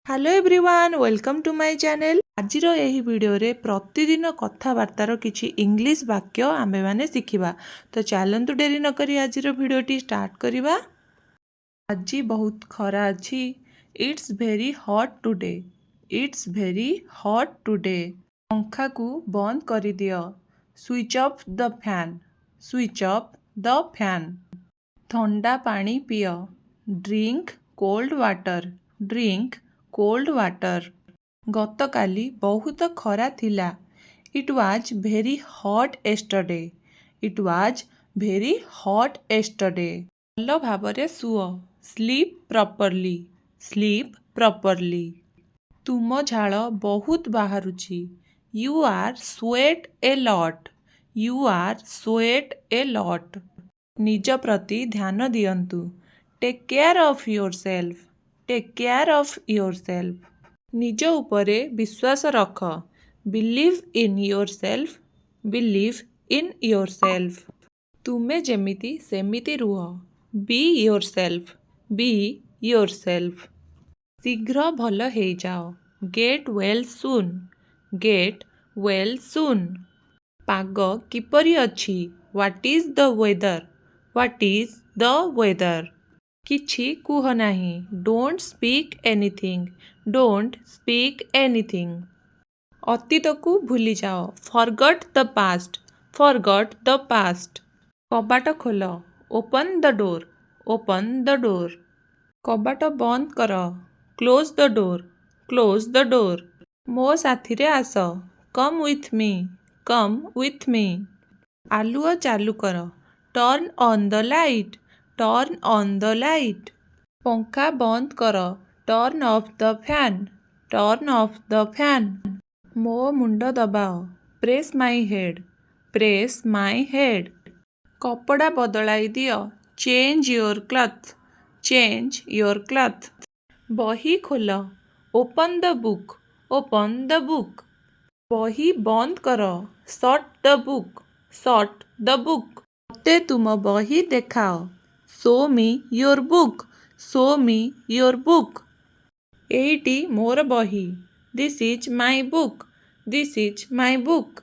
Hello everyone welcome to my channel. आज यही video रे प्रतिदिन कथबार्तार किछि इंग्लिश वाक्य आमे माने शिखिबा। तो चलंतु डेरी न करी आज वीडियोटी स्टार्ट करिबा। आज बहुत खरा अछि। It's very hot today. It's very hot today. पंखा को बंद करि दियो। Switch off the fan. Switch off the fan. ठंडा पानी पियो। Drink cold water. Drink cold water. गतकाली बहुत खरा थिला। It was very hot yesterday. It was very hot yesterday. भल भावरे सुओ। Sleep properly. Sleep properly. तुम झाल बहुत बाहरुची। You are sweat a lot. You are sweat a lot. निज प्रति ध्यान दियंतु। Take care of yourself. Take care of yourself. निज उपरे विश्वास रख। Believe in yourself. Believe in yourself. तुमे जेमिति सेमिति रुह। Be yourself. Be yourself. शीघ्र भल हेई जाओ। Get well soon. Get well soon. पाग किपरि अछि। What is the weather. What is the weather. किछि कुह नाही। Don't speak anything. Don't speak anything. अतीत को भूली जाओ। Forgot the past. Forgot the past. कबाट खोल। Open the door. Open the door. कबाट बंद कर। Close the door. Close the door. मो साथी रे आस। Come with me. Come with me. आलुओ चालू कर। Turn on the light. Turn on the light. पंखा बंद कर। Turn off the fan. Turn off the fan. मो मुंड दबाओ। Press my head. Press my head. कपड़ा बदलाई दियो। Change your cloth. Change your cloth. बही खोल। Open the book. Open the book. बही बंद कर। Shut the book. Shut the book. मते तुम बही देखाओ। Show me your book. Show me your book. Eighty मोर बही। This is my book. This is my book.